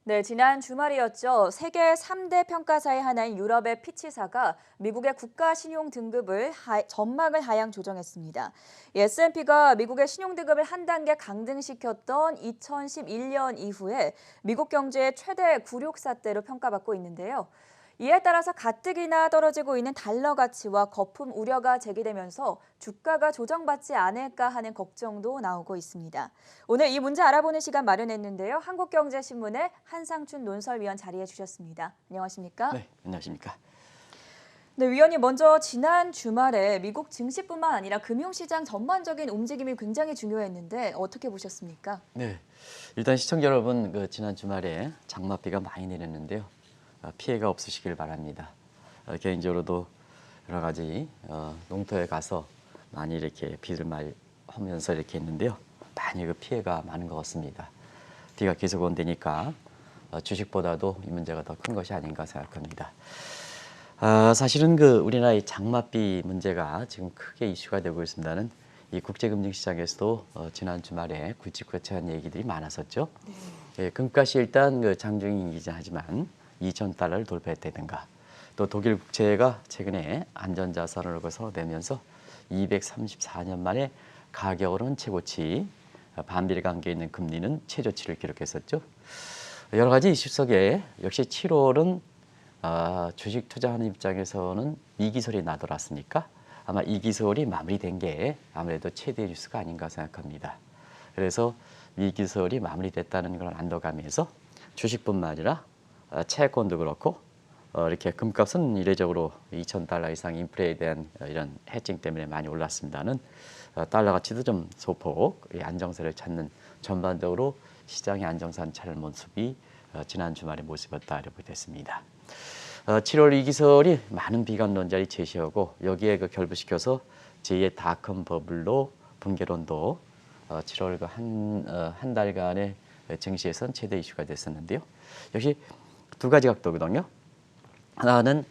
네, 지난 주말이었죠. 세계 3대 평가사의 하나인 유럽의 피치사가 미국의 국가 신용 등급을 전망을 하향 조정했습니다. S&P가 미국의 신용 등급을 한 단계 강등시켰던 2011년 이후에 미국 경제의 최대 굴욕사태로 평가받고 있는데요. 이에 따라서 가뜩이나 떨어지고 있는 달러 가치와 거품 우려가 제기되면서 주가가 조정받지 않을까 하는 걱정도 나오고 있습니다. 오늘 이 문제 알아보는 시간 마련했는데요. 한국경제신문의 한상춘 논설위원 자리해 주셨습니다. 안녕하십니까? 네, 안녕하십니까. 네, 위원님 먼저 지난 주말에 미국 증시뿐만 아니라 금융시장 전반적인 움직임이 굉장히 중요했는데 어떻게 보셨습니까? 네, 일단 시청자 여러분, 지난 주말에 장맛비가 많이 내렸는데요. 피해가 없으시길 바랍니다. 개인적으로도 여러 가지 농터에 가서 많이 이렇게 비를 하면서 이렇게 했는데요. 많이 그 피해가 많은 것 같습니다. 비가 계속 온다니까 주식보다도 이 문제가 더 큰 것이 아닌가 생각합니다. 사실은 우리나라의 장맛비 문제가 지금 크게 이슈가 되고 있습니다는 이 국제금융시장에서도 지난 주말에 굵직굵직한 얘기들이 많았었죠. 예, 금값이 일단 장중이긴 하지만 2,000달러를 돌파했다든가 또 독일 국채가 최근에 안전자산을 선언되면서 234년 만에 가격으로는 최고치, 반비례 관계에 있는 금리는 최저치를 기록했었죠. 여러 가지 이슈 속에 역시 7월은 주식 투자하는 입장에서는 이기설이 나돌았으니까 아마 이기설이 마무리된 게 아무래도 최대 뉴스가 아닌가 생각합니다. 그래서 이기설이 마무리됐다는 그런 안도감에서 주식뿐만 아니라 채권도 그렇고 이렇게 금값은 이례적으로 2,000달러 이상 인플레에 대한 이런 해칭 때문에 많이 올랐습니다는 달러 가치도 좀 소폭 안정세를 찾는 전반적으로 시장의 안정세를 찾는 모습이 지난 주말의 모습이었다 이렇게 됐습니다. 7월 이기설이 많은 비관론자를 제시하고 여기에 결부시켜서 제2의 닷컴 버블로 붕괴론도 7월 한 달간의 증시에선 최대 이슈가 됐었는데요. 역시 두 가지 각도거든요. 하나는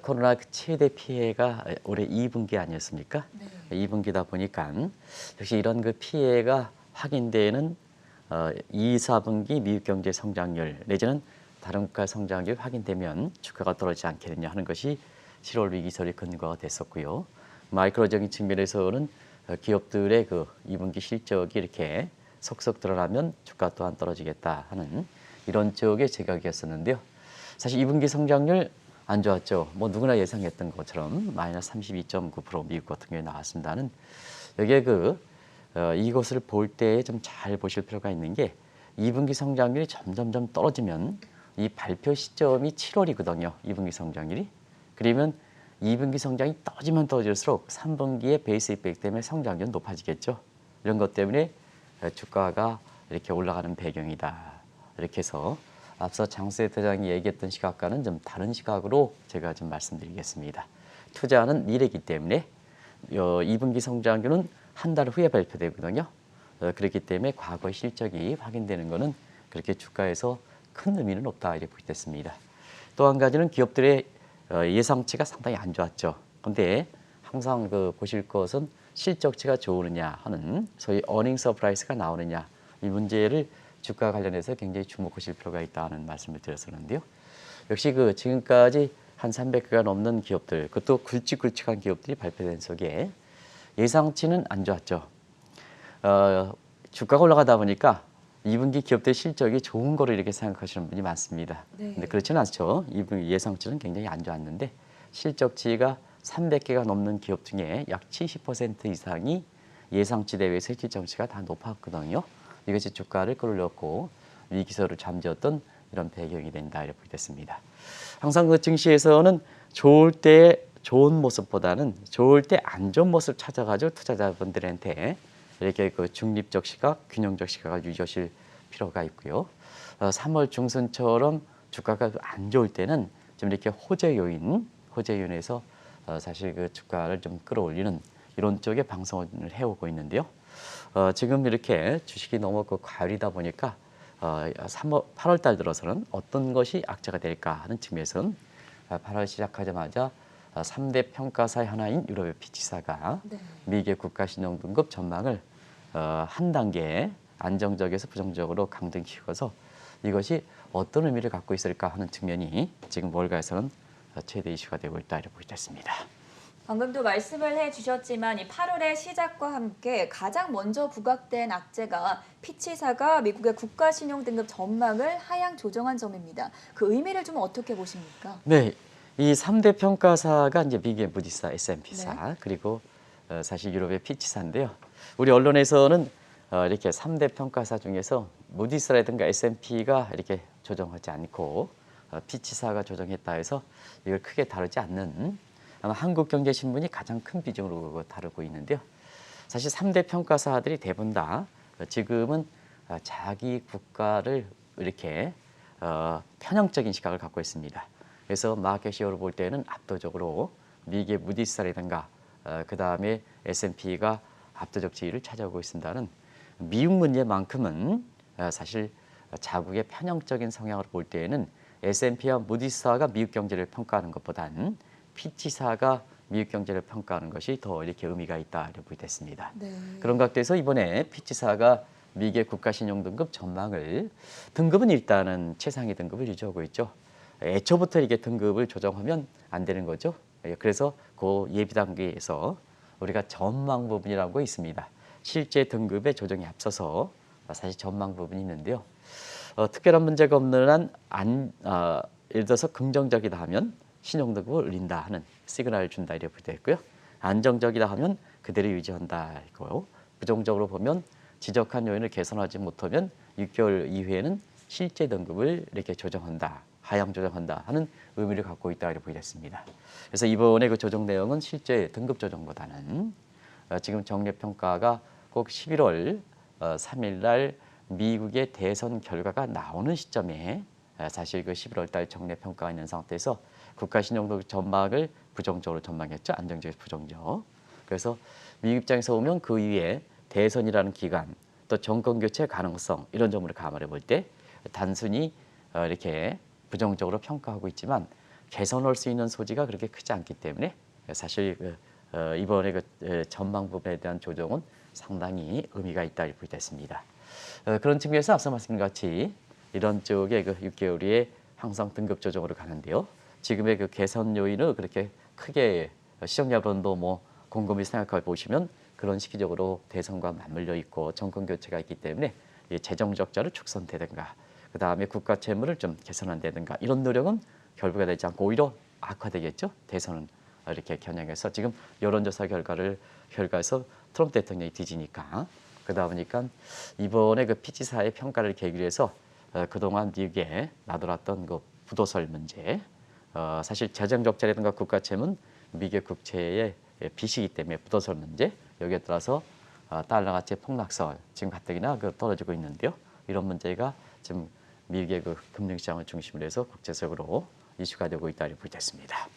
코로나 최대 피해가 올해 2분기 아니었습니까? 네. 2분기다 보니까 역시 이런 피해가 확인되는 2, 4분기 미국 경제 성장률 내지는 다른 국가 성장률이 확인되면 주가가 떨어지지 않겠느냐 하는 것이 7월 위기설의 근거가 됐었고요. 마이크로적인 측면에서는 기업들의 2분기 실적이 이렇게 속속 드러나면 주가 또한 떨어지겠다 하는 이런 쪽의 제각이었었는데요. 사실 2분기 성장률 안 좋았죠. 뭐 누구나 예상했던 것처럼 마이너스 32.9% 미국 같은 경우에 나왔습니다는 여기에 이것을 볼 때 좀 잘 보실 필요가 있는 게 2분기 성장률이 점점점 떨어지면 이 발표 시점이 7월이거든요. 2분기 성장률이. 그러면 2분기 성장이 떨어지면 떨어질수록 3분기에 베이스 이펙트 때문에 성장률은 높아지겠죠. 이런 것 때문에 주가가 이렇게 올라가는 배경이다. 이렇게 해서 앞서 장수혜 대장이 얘기했던 시각과는 좀 다른 시각으로 제가 좀 말씀드리겠습니다. 투자는 미래이기 때문에 2분기 성장률은 한 달 후에 발표되거든요. 그렇기 때문에 과거의 실적이 확인되는 것은 그렇게 주가에서 큰 의미는 없다 이렇게 보겠습니다. 또 한 가지는 기업들의 예상치가 상당히 안 좋았죠. 그런데 항상 보실 것은 실적치가 좋으느냐 하는 소위 어닝 서프라이즈가 나오느냐 이 문제를 주가 관련해서 굉장히 주목하실 필요가 있다는 말씀을 드렸었는데요. 역시 지금까지 한 300개가 넘는 기업들, 그것도 굵직굵직한 기업들이 발표된 속에 예상치는 안 좋았죠. 주가가 올라가다 보니까 2분기 기업들 실적이 좋은 거로 이렇게 생각하시는 분이 많습니다. 네. 근데 그렇지는 않죠. 2분기 예상치는 굉장히 안 좋았는데 실적치가 300개가 넘는 기업 중에 약 70% 이상이 예상치 대비해서 실적치가 다 높았거든요. 이것이 주가를 끌어올렸고 위기설을 잠재웠던 이런 배경이 된다 이렇게 보겠습니다. 항상 증시에서는 좋을 때 좋은 모습보다는 좋을 때 안 좋은 모습 찾아가지고 투자자분들한테 이렇게 중립적 시각, 균형적 시각을 유지하실 필요가 있고요. 3월 중순처럼 주가가 안 좋을 때는 좀 이렇게 호재 요인에서 사실 주가를 좀 끌어올리는 이런 쪽의 방송을 해오고 있는데요. 지금 이렇게 주식이 너무 과열이다 보니까 8월 달 들어서는 어떤 것이 악재가 될까 하는 측면에서는 8월 시작하자마자 3대 평가사의 하나인 유럽의 피치사가 네. 미국의 국가신용등급 전망을 한 단계 안정적에서 부정적으로 강등시켜서 이것이 어떤 의미를 갖고 있을까 하는 측면이 지금 월가에서는 최대 이슈가 되고 있다 이렇게 보겠습니다. 방금도 말씀을 해주셨지만 이 8월의 시작과 함께 가장 먼저 부각된 악재가 피치사가 미국의 국가신용등급 전망을 하향 조정한 점입니다. 그 의미를 좀 어떻게 보십니까? 네, 이 3대 평가사가 이제 미국의 무디사, S&P사 네. 그리고 사실 유럽의 피치사인데요. 우리 언론에서는 이렇게 3대 평가사 중에서 무디스라든가 S&P가 이렇게 조정하지 않고 피치사가 조정했다 해서 이걸 크게 다루지 않는 아마 한국경제신문이 가장 큰 비중으로 다루고 있는데요. 사실 3대 평가사들이 대부분 다 지금은 자기 국가를 이렇게 편향적인 시각을 갖고 있습니다. 그래서 마켓시어로 볼 때는 압도적으로 미국의 무디스라든가 그 다음에 S&P가 압도적 지위를 차지하고 있습니다는 미국 문제만큼은 사실 자국의 편향적인 성향으로 볼 때에는 S&P와 무디스가 미국 경제를 평가하는 것보다는 피치사가 미국 경제를 평가하는 것이 더 이렇게 의미가 있다 이렇게 보겠습니다. 네. 그런 각도에서 이번에 피치사가 미국의 국가신용등급 전망을 등급은 일단은 최상위 등급을 유지하고 있죠. 애초부터 이게 등급을 조정하면 안 되는 거죠. 그래서 그 예비 단계에서 우리가 전망 부분이라고 있습니다. 실제 등급의 조정에 앞서서 사실 전망 부분이 있는데요. 특별한 문제가 없는 한 예를 들어서 긍정적이다 하면 신용등급을 올린다 하는 시그널을 준다 이렇게 되어 있고요. 안정적이다 하면 그대로 유지한다 이거요. 부정적으로 보면 지적한 요인을 개선하지 못하면 6개월 이후에는 실제 등급을 이렇게 조정한다, 하향 조정한다 하는 의미를 갖고 있다 이렇게 보겠습니다. 그래서 이번에 그 조정 내용은 실제 등급 조정보다는 지금 정례평가가 꼭 11월 3일 날 미국의 대선 결과가 나오는 시점에 사실 그 11월 달 정례평가가 있는 상태에서 국가신용등급 전망을 부정적으로 전망했죠. 안정적인 부정적. 그래서 미국 입장에서 보면 그 이후에 대선이라는 기간 또 정권교체 가능성 이런 점으로 감안해 볼 때 단순히 이렇게 부정적으로 평가하고 있지만 개선할 수 있는 소지가 그렇게 크지 않기 때문에 사실 이번에 그 전망 부분에 대한 조정은 상당히 의미가 있다 이렇게 됐습니다. 그런 측면에서 앞서 말씀드린 같이 이런 쪽에 그 6개월이 항상 등급 조정으로 가는데요. 지금의 그 개선 요인을 그렇게 크게 시청자분도 뭐 곰곰이 생각해 보시면 그런 시기적으로 대선과 맞물려 있고 정권 교체가 있기 때문에 재정 적자를 축소한다든가 그 다음에 국가 채무를 좀 개선한다든가 이런 노력은 결부가 되지 않고 오히려 악화되겠죠. 대선은 이렇게 겨냥해서 지금 여론조사 결과에서 트럼프 대통령이 뒤지니까 그러다 보니까 이번에 그 피치사의 평가를 계기로 해서 그동안 미국에 나돌았던 그 부도설 문제 사실 재정 적자라든가 국가 채무는 미국의 국채의 빚이기 때문에 부도설 문제 여기에 따라서 달러 가치의 폭락설 지금 가뜩이나 그 떨어지고 있는데요. 이런 문제가 지금 미국의 그 금융시장을 중심으로 해서 국제적으로 이슈가 되고 있다 이렇게 보겠습니다.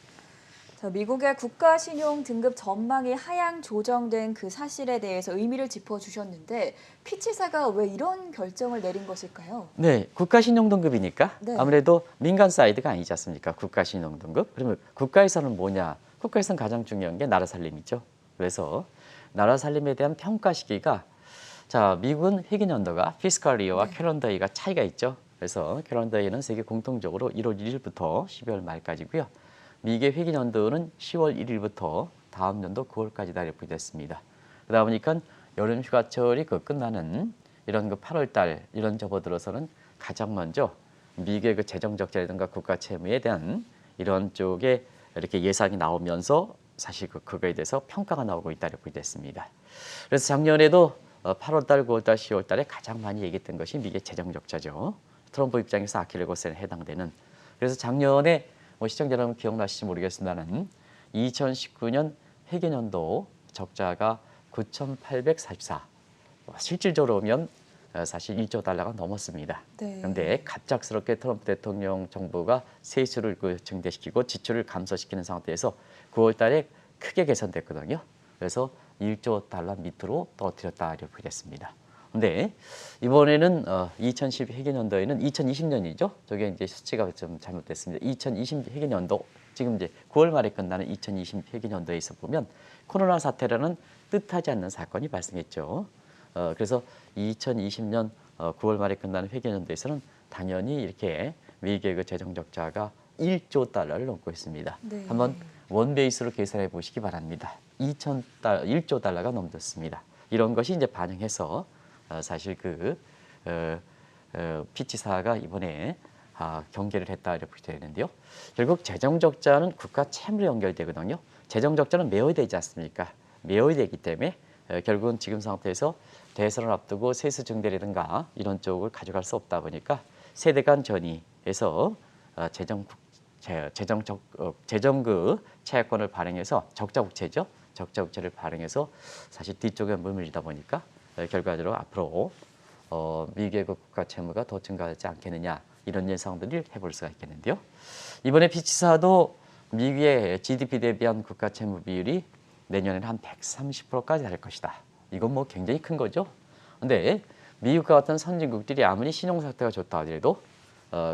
미국의 국가신용등급 전망이 하향 조정된 그 사실에 대해서 의미를 짚어주셨는데 피치사가 왜 이런 결정을 내린 것일까요? 네, 국가신용등급이니까 네. 아무래도 민간 사이드가 아니지 않습니까? 국가신용등급. 그러면 국가에서는 뭐냐? 국가에서는 가장 중요한 게 나라 살림이죠. 그래서 나라 살림에 대한 평가 시기가 자 미국은 회계연도가 피스칼 이어와 네. 캘런더 이어가 차이가 있죠. 그래서 캘런더 이어는 세계 공통적으로 1월 1일부터 12월 말까지고요. 미국의 회계연도는 10월 1일부터 다음 연도 9월까지 이렇게 됐습니다. 그러다 보니까 여름 휴가철이 끝나는 이런 그 8월 달 이런 접어들어서는 가장 먼저 미국의 그 재정 적자라든가 국가 채무에 대한 이런 쪽에 이렇게 예상이 나오면서 사실 그거에 대해서 평가가 나오고 있다 이렇게 됐습니다. 그래서 작년에도 8월 달, 9월 달, 10월 달에 가장 많이 얘기했던 것이 미국의 재정 적자죠. 트럼프 입장에서 아킬레고스에 해당되는. 그래서 작년에 뭐 시청자 여러분 기억나실지 모르겠습니다만 2019년 회계연도 적자가 9,844. 실질적으로 보면 사실 1조 달러가 넘었습니다. 네. 그런데 갑작스럽게 트럼프 대통령 정부가 세수를 증대시키고 지출을 감소시키는 상태에서 9월 달에 크게 개선됐거든요. 그래서 1조 달러 밑으로 떨어뜨렸다 이렇게 됐습니다. 근데 이번에는 2010 회계연도에는 2020년이죠. 저게 이제 수치가 좀 잘못됐습니다. 2020 회계연도 지금 이제 9월 말에 끝나는 2020 회계연도에서 보면 코로나 사태라는 뜻하지 않는 사건이 발생했죠. 그래서 2020년 9월 말에 끝나는 회계연도에서는 당연히 이렇게 미국의 그 재정 적자가 1조 달러를 넘고 있습니다. 네. 한번 원 베이스로 계산해 보시기 바랍니다. 1조 달러가 넘었습니다. 이런 것이 이제 반영해서 사실 그 피치사가 이번에 경계를 했다 이렇게 되는데요. 결국 재정 적자는 국가 채무로 연결되거든요. 재정 적자는 메워야 되지 않습니까? 메워야 되기 때문에 결국은 지금 상태에서 대선을 앞두고 세수 증대라든가 이런 쪽을 가져갈 수 없다 보니까 세대 간 전이에서 재정 그 채권을 발행해서 적자 국채죠. 적자 국채를 발행해서 사실 뒤쪽에 물밀다 보니까 결과적으로 앞으로 미국의 그 국가 채무가 더 증가하지 않겠느냐 이런 예상들을 해볼 수가 있겠는데요. 이번에 피치사도 미국의 GDP 대비한 국가 채무 비율이 내년에는 한 130%까지 될 것이다. 이건 뭐 굉장히 큰 거죠. 근데 미국과 같은 선진국들이 아무리 신용 상태가 좋다 하더라도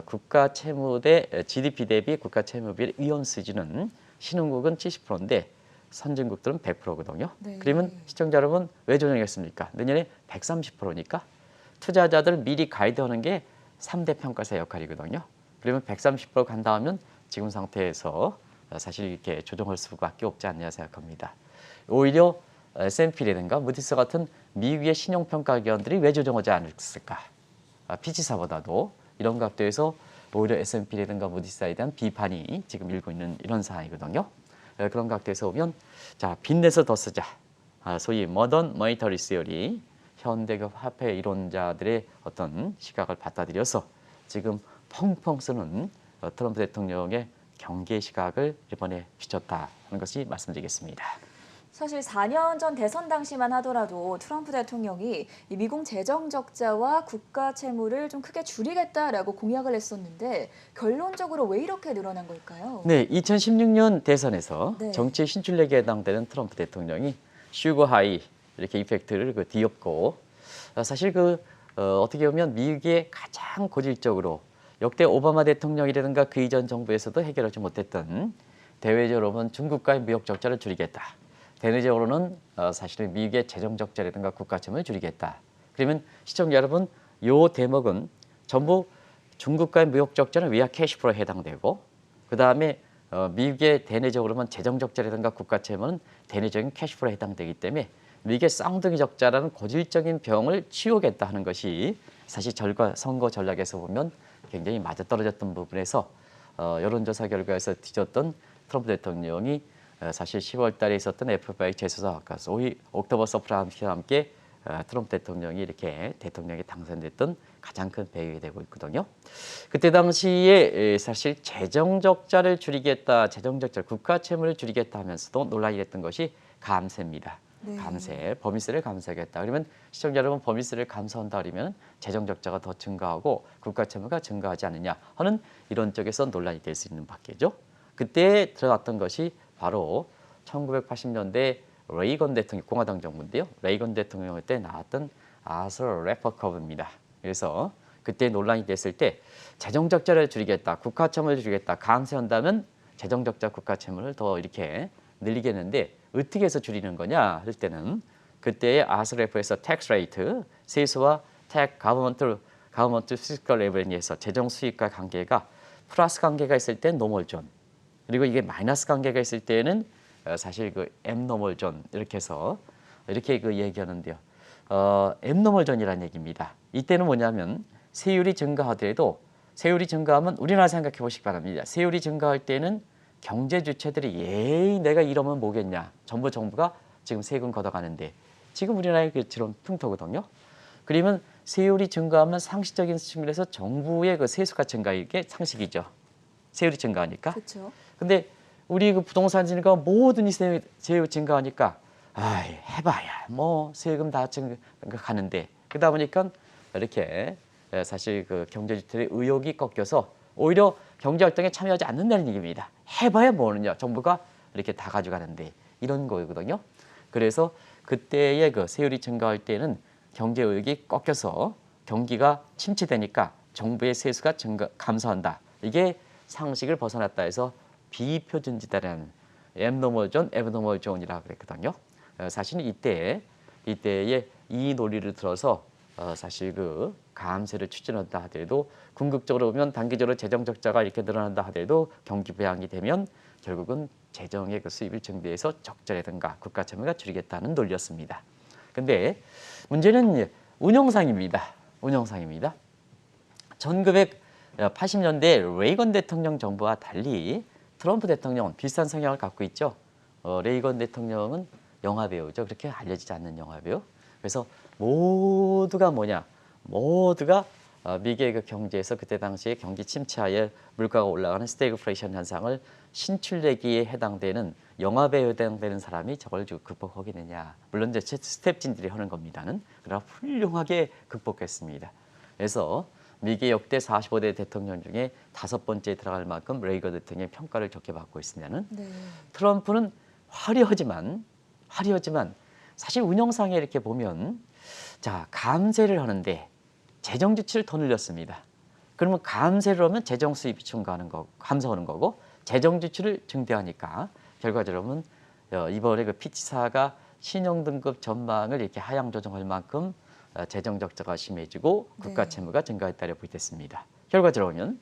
국가 채무 대 GDP 대비 국가 채무 비율 위험 수준은 신흥국은 70%인데 선진국들은 100%거든요. 네. 그러면 시청자 여러분 왜 조정했습니까? 내년에 130%니까 투자자들 미리 가이드하는 게 3대 평가사 역할이거든요. 그러면 130% 간다 하면 지금 상태에서 사실 이렇게 조정할 수밖에 없지 않냐 생각합니다. 오히려 S&P라든가 무디스 같은 미국의 신용평가기관들이 왜 조정하지 않았을까? 피치사보다도 이런 각도에서 오히려 S&P라든가 무디스에 대한 비판이 지금 일고 있는 이런 상황이거든요. 그런 각도에서 보면 자 빚내서 더 쓰자. 소위 모던 모니터리 시어리 현대급 화폐 이론자들의 어떤 시각을 받아들여서 지금 펑펑 쓰는 트럼프 대통령의 경계 시각을 이번에 비췄다는 것이 말씀드리겠습니다. 사실 4년 전 대선 당시만 하더라도 트럼프 대통령이 이 미국 재정 적자와 국가 채무를 좀 크게 줄이겠다라고 공약을 했었는데 결론적으로 왜 이렇게 늘어난 걸까요? 네, 2016년 대선에서 네. 정치 신출내기에 해당되는 트럼프 대통령이 슈거 하이 이렇게 이펙트를 뒤엎고 사실 어떻게 보면 미국의 가장 고질적으로 역대 오바마 대통령이라든가 그 이전 정부에서도 해결하지 못했던 대외적으로 보면 중국과의 무역 적자를 줄이겠다. 대내적으로는 사실은 미국의 재정 적자라든가 국가 채무를 줄이겠다. 그러면 시청자 여러분, 요 대목은 전부 중국과의 무역 적자는 외화 캐시플로에 해당되고 그 다음에 미국의 대내적으로는 재정 적자라든가 국가 채무는 대내적인 캐시플로에 해당되기 때문에 미국의 쌍둥이 적자라는 고질적인 병을 치우겠다 하는 것이 사실 선거 전략에서 보면 굉장히 맞아떨어졌던 부분에서 여론조사 결과에서 뒤졌던 트럼프 대통령이 사실 10월 달에 있었던 FBI 재수사 소위 옥토버 서프라임과 함께 트럼프 대통령이 이렇게 대통령에 당선됐던 가장 큰 배경이 되고 있거든요. 그때 당시에 사실 재정 적자를 줄이겠다, 재정 적자, 국가 채무를 줄이겠다 하면서도 논란이 됐던 것이 감세입니다. 네. 감세, 범위세를 감세하겠다. 그러면 시청자 여러분 범위세를 감소한다 그러면 재정 적자가 더 증가하고 국가 채무가 증가하지 않느냐 하는 이런 쪽에서 논란이 될 수 있는 밖에죠. 그때 들어갔던 것이 바로 1980년대 레이건 대통령, 공화당 정부인데요. 레이건 대통령 때 나왔던 아서 래퍼 커브입니다. 그래서 그때 논란이 됐을 때 재정 적자를 줄이겠다, 국가 채무를 줄이겠다, 감세한다면 재정 적자, 국가 채무를 더 이렇게 늘리겠는데 어떻게 해서 줄이는 거냐 할 때는 그때의 아서 래퍼에서 텍스 레이트, 세수와 가버먼트 피스컬 레벨리에서 재정 수익과 관계가 플러스 관계가 있을 땐 노멀 존, 그리고 이게 마이너스 관계가 있을 때는 사실 앱노멀 존 이렇게 해서 이렇게 얘기하는데요. 앱노멀 존이라는 얘기입니다. 이때는 뭐냐면 세율이 증가하더라도 세율이 증가하면 우리나라 생각해 보시기 바랍니다. 세율이 증가할 때는 경제 주체들이 예이 내가 이러면 뭐겠냐. 정부가 지금 세금 걷어가는데 지금 우리나라의 그런 풍토거든요. 그러면 세율이 증가하면 상식적인 측면에서 정부의 그 세수가 증가 이게 상식이죠. 세율이 증가하니까. 그렇죠. 근데 우리 부동산 증가 모든 세율 증가하니까 해봐야 뭐 세금 다 증가하는데 그러다 보니까 이렇게 사실 경제 주체의 의욕이 꺾여서 오히려 경제 활동에 참여하지 않는다는 얘기입니다. 해봐야 뭐느냐. 정부가 이렇게 다 가져가는데 이런 거거든요. 그래서 그때의 세율이 증가할 때는 경제 의욕이 꺾여서 경기가 침체되니까 정부의 세수가 감소한다. 이게 상식을 벗어났다 해서 비표준지대라는 앱노멀 존, 앱노멀 존이라고 그랬거든요. 사실은 이때의 이 논리를 들어서 사실 그 감세를 추진한다 하더라도 궁극적으로 보면 단기적으로 재정 적자가 이렇게 늘어난다 하더라도 경기 부양이 되면 결국은 재정의 그 수입을 증대해서 적자라든가 국가 채무가 줄이겠다는 논리였습니다. 근데 문제는 운영상입니다. 운영상입니다. 1980년대 레이건 대통령 정부와 달리 트럼프 대통령은 비슷한 성향을 갖고 있죠. 레이건 대통령은 영화배우죠. 그렇게 알려지지 않는 영화배우. 그래서 모두가 모두가 미국의 그 경제에서 그때 당시에 경기 침체하에 물가가 올라가는 스태그플레이션 현상을 신출내기에 해당되는 영화배우에 해당되는 사람이 저걸 극복하겠느냐. 물론 이제 스텝진들이 하는 겁니다는. 그러나 훌륭하게 극복했습니다. 그래서 미국의 역대 45대 대통령 중에 5번째에 들어갈 만큼 레이건 대통령의 평가를 좋게 받고 있으면은 트럼프는 화려하지만 사실 운영상에 이렇게 보면 자 감세를 하는데 재정 지출을 더 늘렸습니다. 그러면 감세를 하면 재정 수입이 증가하는 거 감소하는 거고 재정 지출을 증대하니까 결과적으로는 이번에 그 피치사가 신용 등급 전망을 이렇게 하향 조정할 만큼 재정 적자가 심해지고 국가 채무가 증가했다고 보겠습니다. 결과적으로 보면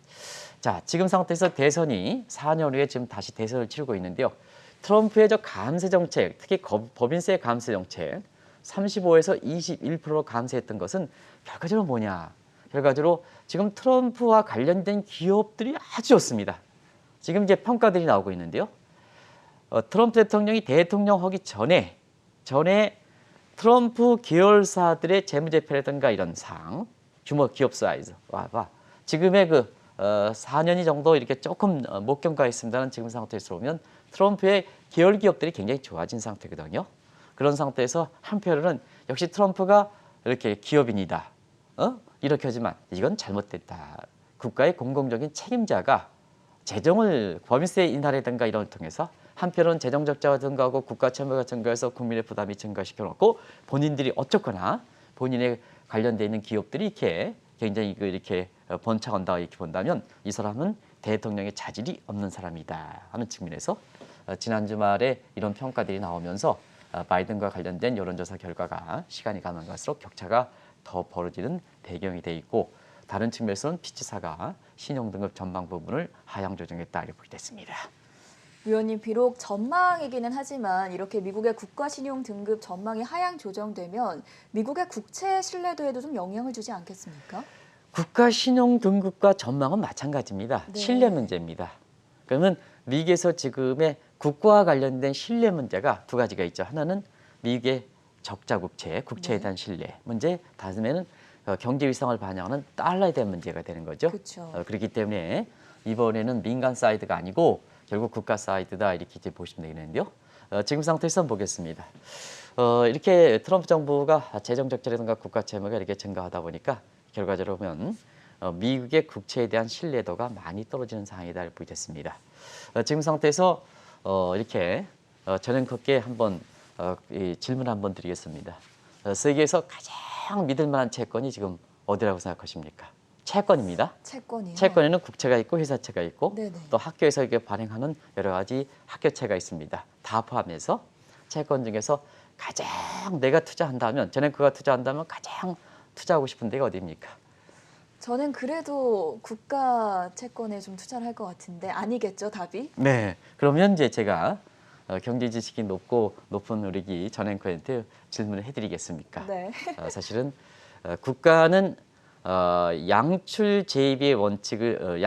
자 지금 상태에서 대선이 4년 후에 지금 다시 대선을 치르고 있는데요. 트럼프의 저 감세 정책, 특히 법인세 감세 정책 35에서 21%로 감세했던 것은 결과적으로 뭐냐? 결과적으로 지금 트럼프와 관련된 기업들이 아주 좋습니다. 지금 이제 평가들이 나오고 있는데요. 트럼프 대통령이 대통령 하기 전에 트럼프 계열사들의 재무제표라든가 이런 상, 규모 기업 사이즈 봐. 지금의 그 4년이 정도 이렇게 조금 못 경과했습니다는 지금 상태에서 보면 트럼프의 계열 기업들이 굉장히 좋아진 상태거든요. 그런 상태에서 한편으로는 역시 트럼프가 이렇게 기업인이다. 이렇게 하지만 이건 잘못됐다. 국가의 공공적인 책임자가 재정을 법인세 인하라든가 이런 걸 통해서 한편으로는 재정 적자가 증가하고 국가 채무가 증가해서 국민의 부담이 증가시켜놓고 본인들이 어쨌거나 본인의 관련돼 있는 기업들이 이렇게 굉장히 이렇게 번창한다 이렇게 본다면 이 사람은 대통령의 자질이 없는 사람이다 하는 측면에서 지난 주말에 이런 평가들이 나오면서 바이든과 관련된 여론조사 결과가 시간이 가면 갈수록 격차가 더 벌어지는 배경이 돼 있고 다른 측면에서는 피치사가 신용등급 전망 부분을 하향 조정했다 이렇게 됐습니다. 위원님 비록 전망이기는 하지만 이렇게 미국의 국가 신용 등급 전망이 하향 조정되면 미국의 국채 신뢰도에도 좀 영향을 주지 않겠습니까? 국가 신용 등급과 전망은 마찬가지입니다. 신뢰 문제입니다. 그러면 미국에서 지금의 국가와 관련된 신뢰 문제가 두 가지가 있죠. 하나는 미국의 적자 국채에 대한 신뢰 문제, 다음에는 경제 위상을 반영하는 달러에 대한 문제가 되는 거죠. 그렇기 때문에 이번에는 민간 사이드가 아니고 결국 국가 사이드다 이렇게 이제 보시면 되겠는데요. 지금 상태에서 보겠습니다. 이렇게 트럼프 정부가 재정 적자라든가 국가 채무가 이렇게 증가하다 보니까 결과적으로 보면 미국의 국채에 대한 신뢰도가 많이 떨어지는 상황이다 이렇게 보겠습니다. 지금 상태에서 이렇게 전형크게 한번 질문 한번 드리겠습니다. 세계에서 가장 믿을 만한 채권이 지금 어디라고 생각하십니까? 채권입니다. 채권이요? 채권에는 국채가 있고 회사채가 있고 또 학교에서 이렇게 발행하는 여러 가지 학교채가 있습니다. 다 포함해서 채권 중에서 가장 내가 투자한다면 전형크가 투자한다면 가장 투자하고 싶은 데가 어디입니까? 저는 그래도 국가 채권에 좀 투자를 할 것 같은데 아니겠죠, 답이? 네. 그러면 이제 제가 경제 지식이 높은 우리 전 앵커한테 질문을 해드리겠습니까? 사실은 국가는 양출 재입의 원칙을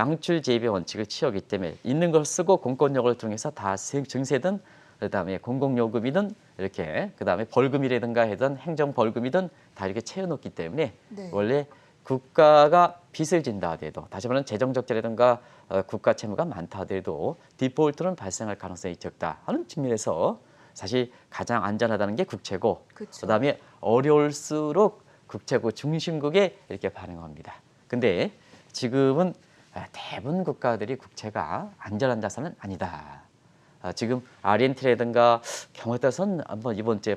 취하기 때문에 있는 걸 쓰고 공권력을 통해서 다 증세든 그다음에 공공요금이든 이렇게 그다음에 벌금이라든가 하던 행정 벌금이든 다 이렇게 채워놓기 때문에 원래 국가가 빚을 진다 하더라도 다시 말하면 재정 적자라든가 국가 채무가 많다 하더라도 디폴트는 발생할 가능성이 적다 하는 측면에서 사실 가장 안전하다는 게 국채고 그다음에 어려울수록 국채고 중심국에 이렇게 반응합니다. 근데 지금은 대부분 국가들이 국채가 안전한 자산은 아니다. 지금 아르헨티나라든가 경우에 따라서는 한번 이번 주에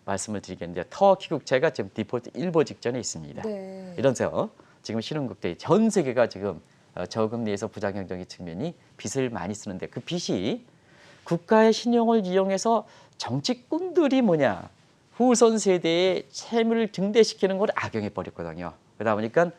말씀을 드리겠는데 터키 국채가 지금 디폴트 일보 직전에 있습니다. 이런데요. 지금 신흥국들이 전 세계가 지금 저금리에서 부작용적인 측면이 빚을 많이 쓰는데 그 빚이 국가의 신용을 이용해서 정치꾼들이 후손 세대의 채무를 증대시키는 걸 악용해 버렸거든요. 그러다 보니까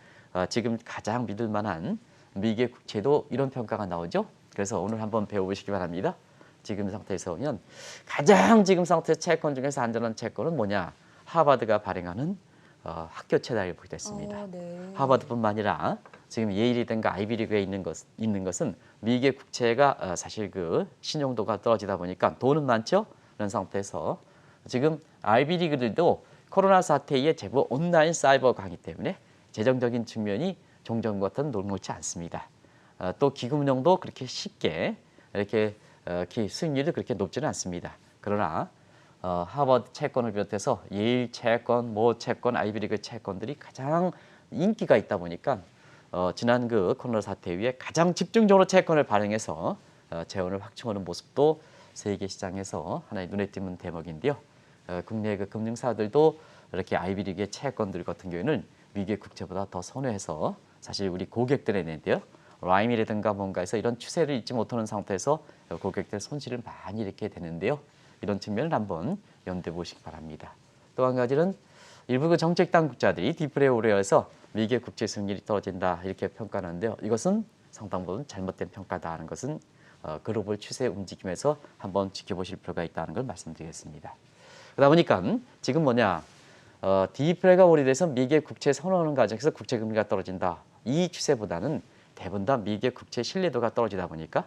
지금 가장 믿을 만한 미국의 국채도 이런 평가가 나오죠. 그래서 오늘 한번 배워보시기 바랍니다. 지금 상태에서 보면 가장 지금 상태 채권 중에서 안전한 채권은 뭐냐? 하버드가 발행하는 학교 채贷보게 됐습니다. 네. 하버드뿐만 아니라 지금 예일이든가 아이비리그에 있는 것은 미국의 국채가 사실 그 신용도가 떨어지다 보니까 돈은 많죠. 그런 상태에서 지금 아이비리그들도 코로나 사태 이후에 제법 온라인 사이버 강의 때문에 재정적인 측면이 종전 같은 녹록지 않습니다. 또 기금운용도 그렇게 쉽게 이렇게 수익률이 그렇게 높지는 않습니다. 그러나 하버드 채권을 비롯해서 예일 채권, 모 채권, 아이비리그 채권들이 가장 인기가 있다 보니까 지난 그 코로나 사태 이후에 가장 집중적으로 채권을 발행해서 재원을 확충하는 모습도 세계 시장에서 하나의 눈에 띄는 대목인데요. 국내 그 금융사들도 이렇게 아이비리그의 채권들 같은 경우에는 미국의 국채보다 더 선호해서 사실 우리 고객들에 내는데요. 라임이라든가 뭔가에서 이런 추세를 잊지 못하는 상태에서 고객들 손실을 많이 이렇게 되는데요. 이런 측면을 한번 염두에 보시기 바랍니다. 또 한 가지는 일부 그 정책 당국자들이 디플레에 우려해서 미국의 국채 수익률이 떨어진다 이렇게 평가하는데요. 이것은 상당 부분 잘못된 평가다 하는 것은 글로벌 추세 움직임에서 한번 지켜보실 필요가 있다는 걸 말씀드리겠습니다. 그러다 보니까 지금 뭐냐 디플레가 우려돼서 미국의 국채 선호하는 과정에서 국채 금리가 떨어진다. 이 추세보다는 대부분 다 미국의 국채 신뢰도가 떨어지다 보니까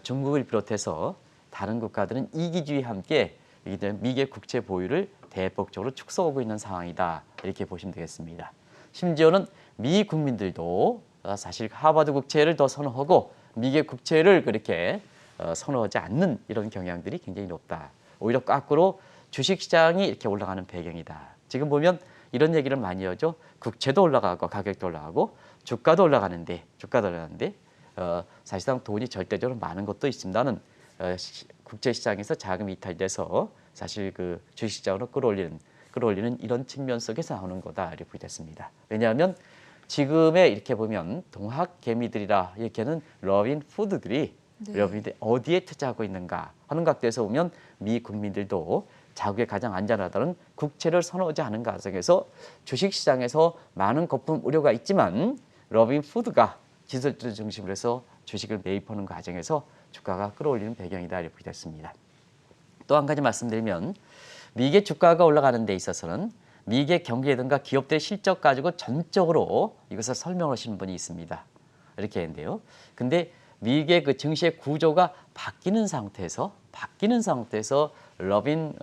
중국을 비롯해서 다른 국가들은 이기주의와 함께 미국의 국채 보유를 대폭적으로 축소하고 있는 상황이다. 이렇게 보시면 되겠습니다. 심지어는 미 국민들도 사실 하버드 국채를 더 선호하고 미국의 국채를 그렇게 선호하지 않는 이런 경향들이 굉장히 높다. 오히려 거꾸로 주식시장이 이렇게 올라가는 배경이다. 지금 보면 이런 얘기를 많이 하죠. 국채도 올라가고 가격도 올라가고 주가도 올라가는데 사실상 돈이 절대적으로 많은 것도 있습니다는 국제시장에서 자금이 이탈돼서 사실 그 주식시장으로 끌어올리는 이런 측면 속에서 나오는 거다 이렇게 보겠습니다. 왜냐하면 지금의 이렇게 보면 동학 개미들이라 이렇게는 러빈 푸드들이 러빈들이 어디에 투자하고 있는가 하는 각도에서 보면 미 국민들도 자국에 가장 안전하다는 국채를 선호하지 않은 과정에서 주식시장에서 많은 거품 우려가 있지만 러빈 푸드가 기술주를 중심으로 해서 주식을 매입하는 과정에서 주가가 끌어올리는 배경이다 이렇게 보겠습니다. 또 한 가지 말씀드리면 미국의 주가가 올라가는 데 있어서는 미국의 경기라든가 기업들의 실적 가지고 전적으로 이것을 설명하시는 분이 있습니다. 이렇게 했는데요. 근데 미국의 그 증시의 구조가 바뀌는 상태에서 러빈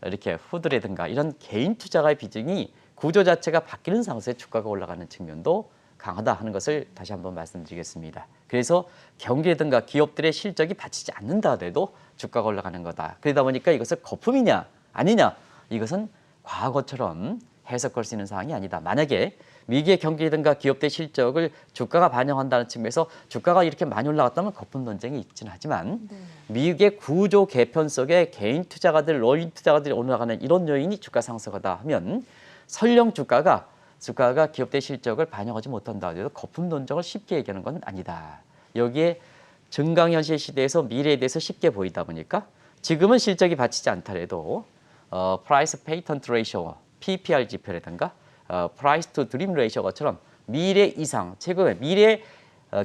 이렇게 후드라든가 이런 개인 투자가의 비중이 구조 자체가 바뀌는 상태에서 주가가 올라가는 측면도 강하다 하는 것을 다시 한번 말씀드리겠습니다. 그래서 경기라든가 기업들의 실적이 받치지 않는다 하더라도 주가가 올라가는 거다. 그러다 보니까 이것을 거품이냐 아니냐 이것은 과거처럼 해석할 수 있는 상황이 아니다. 만약에 미국의 경기라든가 기업들의 실적을 주가가 반영한다는 측면에서 주가가 이렇게 많이 올라갔다면 거품 논쟁이 있지는 하지만 미국의 구조 개편 속에 개인 투자가들, 러인 투자가들이 올라가는 이런 요인이 주가 상승하다 하면 설령 주가가 기업들의 실적을 반영하지 못한다 하더라도 거품 논쟁을 쉽게 얘기하는 건 아니다. 여기에 증강현실 시대에서 미래에 대해서 쉽게 보이다 보니까 지금은 실적이 받치지 않더라도 Price Patent Ratio, PPR 지표라든가 Price to Dream Ratio처럼 미래 이상, 최고의 미래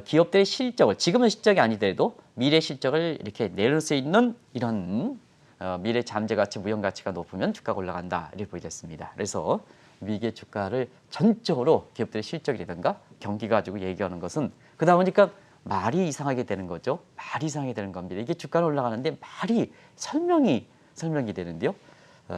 기업들의 실적을 지금은 실적이 아니더라도 미래 실적을 이렇게 내릴 수 있는 이런 미래 잠재 가치, 무형 가치가 높으면 주가가 올라간다 이렇게 보여졌습니다. 그래서 미국의 주가를 전적으로 기업들의 실적이라든가 경기 가지고 얘기하는 것은 그러다 보니까 말이 이상하게 되는 거죠. 말이 이상하게 되는 겁니다. 이게 주가는 올라가는데 말이 설명이 되는데요.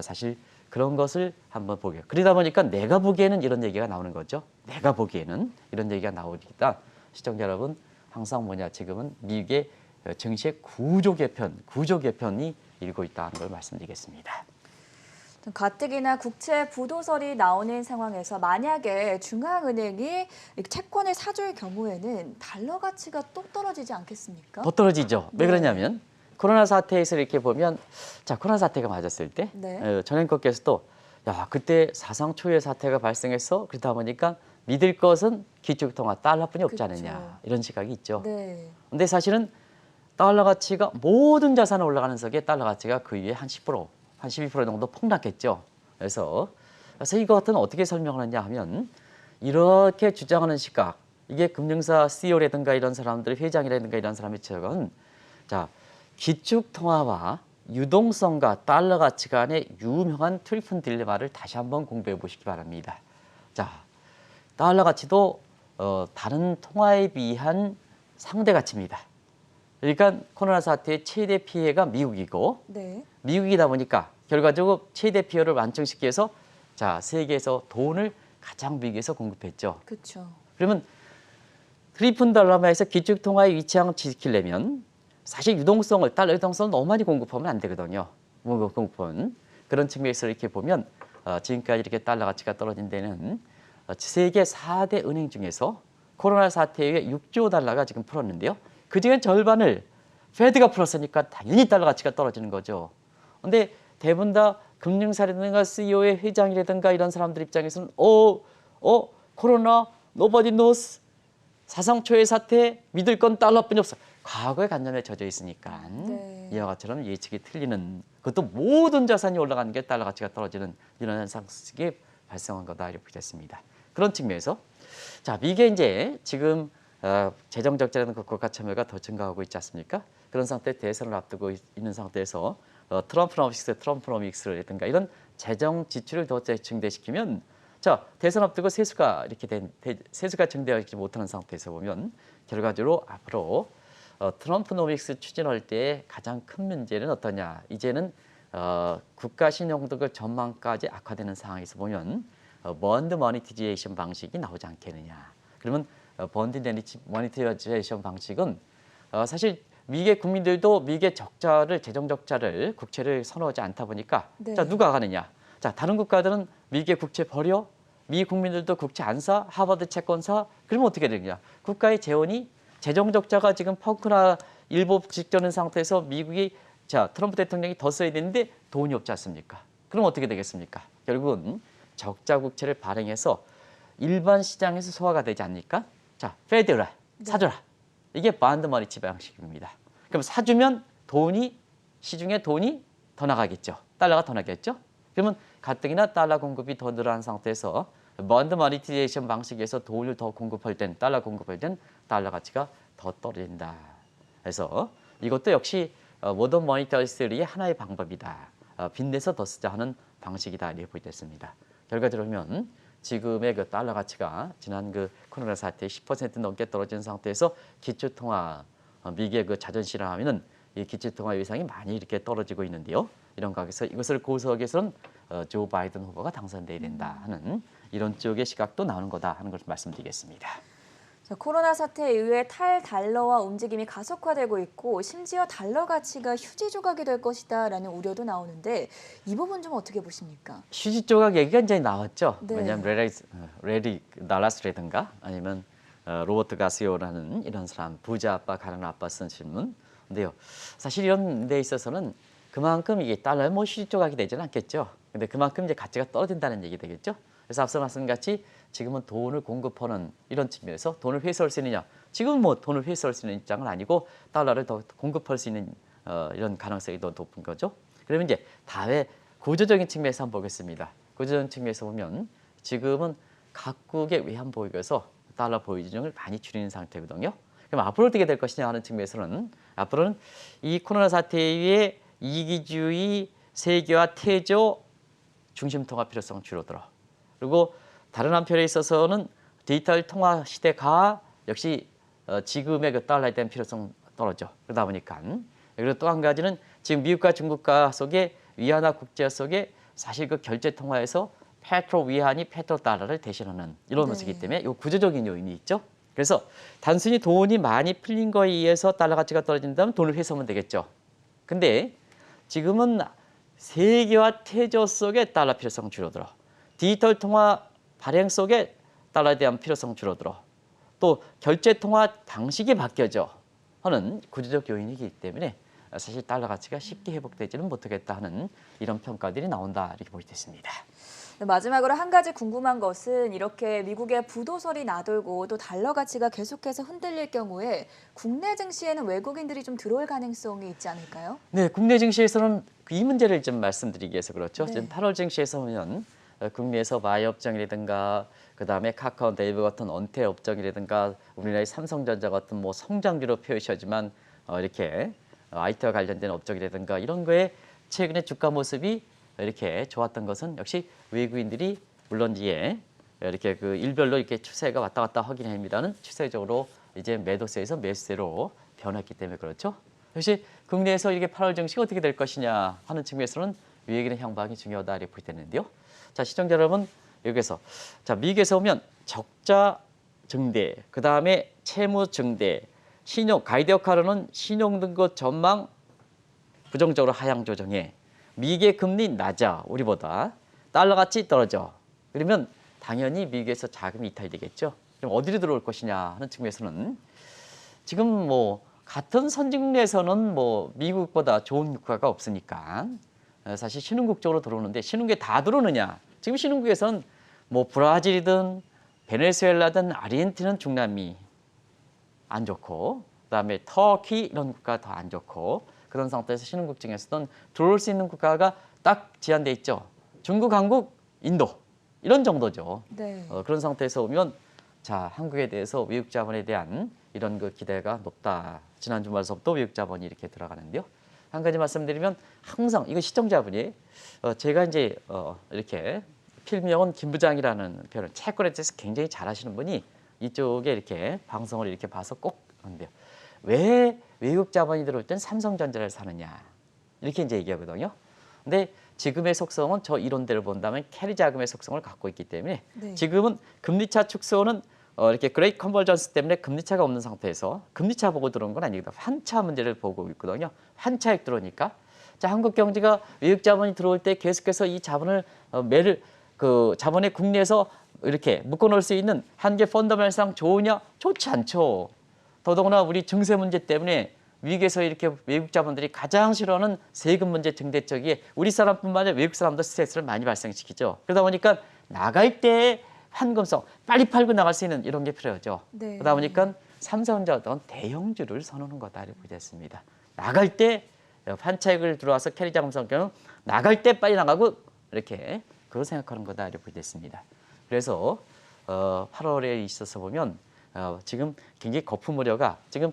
사실 그런 것을 한번 보게요. 그러다 보니까 내가 보기에는 이런 얘기가 나오는 거죠. 내가 보기에는 이런 얘기가 나오니까 시청자 여러분 항상 뭐냐 지금은 미국의 증시의 구조 개편이 일고 있다는 걸 말씀드리겠습니다. 가뜩이나 국채 부도설이 나오는 상황에서 만약에 중앙은행이 채권을 사줄 경우에는 달러 가치가 또 떨어지지 않겠습니까? 더 떨어지죠. 왜 그러냐면 코로나 사태에서 이렇게 보면 자 코로나 사태가 맞았을 때 전 앵커께서도 야 그때 사상 초유의 사태가 발생해서 그러다 보니까 믿을 것은 기축통화 달러뿐이 없지 않느냐 이런 시각이 있죠. 근데 사실은 달러 가치가 모든 자산이 올라가는 속에 달러 가치가 그 위에 한 10%, 한 12% 정도 폭락했죠. 그래서 이것은 어떻게 설명하느냐 하면 이렇게 주장하는 시각, 이게 금융사 CEO라든가 이런 사람들, 회장이라든가 이런 사람의 지적은 자, 기축 통화와 유동성과 달러 가치 간의 유명한 트리픈 딜레마를 다시 한번 공부해 보시기 바랍니다. 자, 달러 가치도 다른 통화에 비한 상대 가치입니다. 그러니까 코로나 사태의 최대 피해가 미국이고 네. 미국이다 보니까 결과적으로 최대 피해를 완충시키기 위해서 자, 세계에서 돈을 가장 미국에서 공급했죠. 그렇죠. 그러면 트리플 달러마에서 기축 통화의 위치항을 지키려면 사실 유동성을 달러 유동성을 너무 많이 공급하면 안 되거든요. 공급은 그런 측면에서 이렇게 보면 지금까지 이렇게 달러 가치가 떨어진 데는 세계 4대 은행 중에서 코로나 사태 이후에 6조 달러가 지금 풀었는데요. 그중에 절반을 페드가 풀었으니까 당연히 달러 가치가 떨어지는 거죠. 그런데 대부분 다 금융사라든가 CEO의 회장이라든가 이런 사람들 입장에서는 코로나 nobody knows 사상 초의 사태 믿을 건 달러뿐이 없어. 과거의 관념에 젖어 있으니까 네. 이와 같처럼 예측이 틀리는 그것도 모든 자산이 올라가는 게 달러 가치가 떨어지는 이런 현상이 발생한 거다 이렇게 됐습니다. 그런 측면에서 자 미국에 이제 지금 재정 적자라는 국가 참여가 더 증가하고 있지 않습니까? 그런 상태 대선을 앞두고 있는 상태에서 트럼프노믹스라든가 이런 재정 지출을 더 증대시키면 자 대선 앞두고 세수가 이렇게 세수가 증대하지 못하는 상태에서 보면 결과적으로 앞으로 트럼프노믹스 추진할 때 가장 큰 문제는 어떠냐? 이제는 국가 신용등급 전망까지 악화되는 상황에서 보면 번드 모니티제이션 방식이 나오지 않겠느냐? 그러면 번드 모니티제이션 방식은 사실 미국의 국민들도 미국의 적자를 재정 적자를 국채를 선호하지 않다 보니까 네. 자 누가 가느냐? 자 다른 국가들은 미국의 국채 버려 미국 국민들도 국채 안 사, 하버드 채권 사, 그러면 어떻게 되느냐? 국가의 재원이 재정 적자가 지금 펑크나 일보 직전인 상태에서 미국이 자 트럼프 대통령이 더 써야 되는데 돈이 없지 않습니까? 그럼 어떻게 되겠습니까? 결국은 적자 국채를 발행해서 일반 시장에서 소화가 되지 않습니까? 자, 페드라 사줘라. 이게 반드 머니치 방식입니다. 그럼 사주면 돈이 시중에 돈이 더 나가겠죠. 달러가 더 나겠죠. 그러면 가뜩이나 달러 공급이 더 늘어난 상태에서 번드 모니티제이션 방식에서 돈을 더 공급할 땐 달러 공급할 땐 달러 가치가 더 떨어진다. 그래서 이것도 역시 모던 모니터리 스리의 하나의 방법이다. 빚내서 더 쓰자 하는 방식이다 이렇게 보겠습니다. 결과적으로 보면 지금의 그 달러 가치가 지난 그 코로나 사태 10% 넘게 떨어진 상태에서 기초통화 미국의 그 자존심을 하면은 이 기초통화 예상이 많이 이렇게 떨어지고 있는데요. 이런 각에서 이것을 고수하기 위해서는 조 바이든 후보가 당선돼야 된다 하는 이런 쪽의 시각도 나오는 거다 하는 것을 말씀드리겠습니다. 자, 코로나 사태 이후에 탈달러화 움직임이 가속화되고 있고 심지어 달러 가치가 휴지 조각이 될 것이다라는 우려도 나오는데 이 부분 좀 어떻게 보십니까? 휴지 조각 얘기가 이제 나왔죠. 네. 왜냐하면 레리 달라스라든가 아니면 로버트 가시오라는 이런 사람 부자 아빠 가난 아빠 쓴 신문인데요. 사실 이런 데 있어서는 그만큼 이게 달러에 뭐 휴지 조각이 되지는 않겠죠. 근데 그만큼 이제 가치가 떨어진다는 얘기 되겠죠. 그래서 앞서 말씀같이 지금은 돈을 공급하는 이런 측면에서 돈을 회수할 수 있느냐. 지금은 뭐 돈을 회수할 수 있는 입장은 아니고 달러를 더 공급할 수 있는 이런 가능성이 더 높은 거죠. 그러면 이제 다음에 구조적인 측면에서 한번 보겠습니다. 구조적인 측면에서 보면 지금은 각국의 외환 보유고에서 달러 보유 비중을 많이 줄이는 상태거든요. 그럼 앞으로 어떻게 될 것이냐 하는 측면에서는 앞으로는 이 코로나 사태 이후에 이기주의 세계화 태조 중심 통화 필요성 줄어들어. 그리고 다른 한편에 있어서는 디지털 통화 시대가 역시 지금의 그 달러에 대한 필요성 떨어져. 그러다 보니까 그리고 또 한 가지는 지금 미국과 중국과 속에 위안화 국제 속에 사실 그 결제 통화에서 페트로 위안이 페트로 달러를 대신하는 이런 모습이기 때문에 이 구조적인 요인이 있죠. 그래서 단순히 돈이 많이 풀린 거에 의해서 달러 가치가 떨어진다면 돈을 회수하면 되겠죠. 근데 지금은 세계화 태조 속에 달러 필요성 줄어들어. 디지털 통화 발행 속에 달러에 대한 필요성 줄어들어. 또 결제 통화 방식이 바뀌어져 하는 구조적 요인이기 때문에 사실 달러 가치가 쉽게 회복되지는 못하겠다 하는 이런 평가들이 나온다 이렇게 볼 수 있습니다. 마지막으로 한 가지 궁금한 것은 이렇게 미국의 부도설이 나돌고 또 달러 가치가 계속해서 흔들릴 경우에 국내 증시에는 외국인들이 좀 들어올 가능성이 있지 않을까요? 네, 국내 증시에서는 이 문제를 좀 말씀드리기 위해서 그렇죠. 네. 지금 8월 증시에서 보면 국내에서 바이오 업종이라든가 그다음에 카카오 네이버 같은 언택 업종이라든가 우리나라의 삼성전자 같은 뭐 성장주로 표시하지만 이렇게 IT와 관련된 업종이라든가 이런 거에 최근에 주가 모습이 이렇게 좋았던 것은 역시 외국인들이 물론 이렇게 그 일별로 이렇게 추세가 왔다 갔다 하긴 합니다는 추세적으로 이제 매도세에서 매수세로 변했기 때문에 그렇죠. 역시 국내에서 이게 8월 증시가 어떻게 될 것이냐 하는 측면에서는 외국인의 향방이 중요하다 이렇게 볼 때는데요. 자, 시청자 여러분 여기서 자 미국에서 보면 적자 증대, 그 다음에 채무 증대, 신용 가이드 역할로는 신용 등급 전망 부정적으로 하향 조정해. 미국의 금리 낮아 우리보다 달러 가치 떨어져. 그러면 당연히 미국에서 자금이 이탈되겠죠. 그럼 어디로 들어올 것이냐 하는 측면에서는 지금 뭐 같은 선진국 내에서는 뭐 미국보다 좋은 국가가 없으니까 사실 신흥국 쪽으로 들어오는데 신흥국에 다 들어오느냐? 지금 신흥국에서는 뭐 브라질이든 베네수엘라든 아르헨티나는 중남미 안 좋고 그다음에 터키 이런 국가 더 안 좋고 그런 상태에서 신흥국 중에서는 들어올 수 있는 국가가 딱 제한돼 있죠. 중국, 한국, 인도 이런 정도죠. 네. 그런 상태에서 오면 자 한국에 대해서 외국 자본에 대한 이런 그 기대가 높다. 지난 주말서부터 외국 자본이 이렇게 들어가는데요. 한 가지 말씀드리면 항상 이거 시청자분이 제가 이제 이렇게 필명은 김 부장이라는 표현을 채권에 대해서 굉장히 잘하시는 분이 이쪽에 이렇게 방송을 이렇게 봐서 꼭 하는데요. 왜 외국 자본이 들어올 땐 삼성전자를 사느냐 이렇게 이제 얘기하거든요. 근데 지금의 속성은 저 이론대로 본다면 캐리 자금의 속성을 갖고 있기 때문에 네. 지금은 금리차 축소는 이렇게 그레이트 컨버전스 때문에 금리차가 없는 상태에서 금리차 보고 들어온 건 아니거든요. 환차 문제를 보고 있거든요. 환차액 들어오니까 자 한국 경제가 외국 자본이 들어올 때 계속해서 이 자본을 그 자본의 국내에서 이렇게 묶어놓을 수 있는 한계 펀더멘털상 좋으냐? 좋지 않죠. 더더구나 우리 증세 문제 때문에 위기에서 이렇게 외국 자본들이 가장 싫어하는 세금 문제 증대 쪽이 우리 사람뿐만 아니라 외국 사람도 스트레스를 많이 발생시키죠. 그러다 보니까 나갈 때 환금성 빨리 팔고 나갈 수 있는 이런 게 필요하죠. 네. 그러다 보니까 삼성전자 어떤 대형주를 선호하는 거다 이렇게 보겠습니다. 나갈 때 환차익을 들어와서 캐리 자금 성격은 나갈 때 빨리 나가고 이렇게 그걸 생각하는 거다 이렇게 보겠습니다. 그래서 8월에 있어서 보면 지금 굉장히 거품 우려가 지금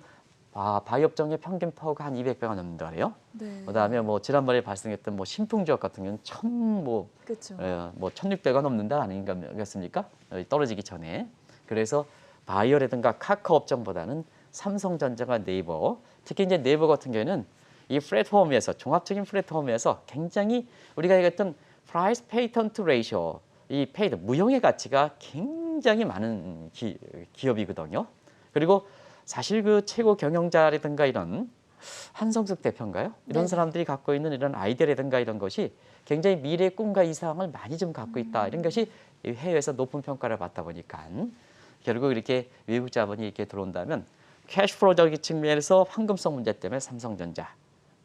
바이오 업종의 평균 파워가 한 200배가 넘는다 그래요. 네. 그다음에 뭐 지난번에 발생했던 뭐 신풍지역 같은 경우는 그렇죠. 1,600가 넘는다 아니겠습니까? 떨어지기 전에. 그래서 바이오라든가 카카오 업종보다는 삼성전자가 네이버, 특히 이제 네이버 같은 경우에는 이 플랫폼에서 종합적인 플랫폼에서 굉장히 우리가 얘기했던 프라이스 페이턴트 레이쇼, 이 페이드 무형의 가치가 굉장히 많은 기업이거든요. 그리고 사실 그 최고 경영자라든가 이런 한성숙 대표인가요? 이런 네. 사람들이 갖고 있는 이런 아이디어라든가 이런 것이 굉장히 미래의 꿈과 이상을 많이 좀 갖고 있다. 이런 것이 해외에서 높은 평가를 받다 보니까 결국 이렇게 외국 자본이 이렇게 들어온다면 캐시플로우적인 측면에서 황금성 문제 때문에 삼성전자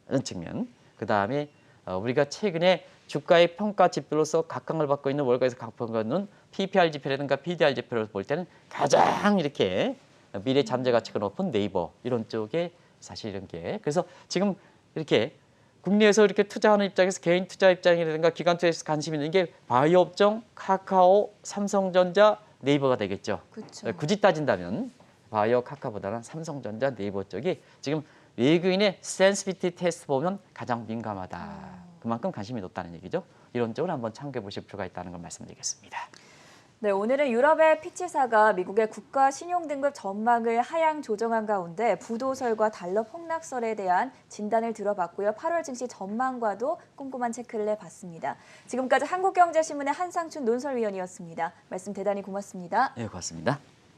이런 측면, 그 다음에 우리가 최근에 주가의 평가 지표로서 각광을 받고 있는 월가에서 각광받는 PPR 지표라든가 PDR 지표를 볼 때는 가장 이렇게 미래 잠재 가치가 높은 네이버 이런 쪽에 사실 이런 게 그래서 지금 이렇게 국내에서 이렇게 투자하는 입장에서 개인 투자 입장이라든가 기관 투자에서 관심 있는 게 바이오 업종, 카카오, 삼성전자, 네이버가 되겠죠. 그렇죠. 굳이 따진다면 바이오 카카오보다는 삼성전자, 네이버 쪽이 지금 외국인의 센시티비티 테스트 보면 가장 민감하다. 그만큼 관심이 높다는 얘기죠. 이런 쪽을 한번 참고해 보실 필요가 있다는 걸 말씀드리겠습니다. 네, 오늘은 유럽의 피치사가 미국의 국가 신용등급 전망을 하향 조정한 가운데 부도설과 달러 폭락설에 대한 진단을 들어봤고요. 8월 증시 전망과도 꼼꼼한 체크를 해봤습니다. 지금까지 한국경제신문의 한상춘 논설위원이었습니다. 말씀 대단히 고맙습니다. 네, 고맙습니다.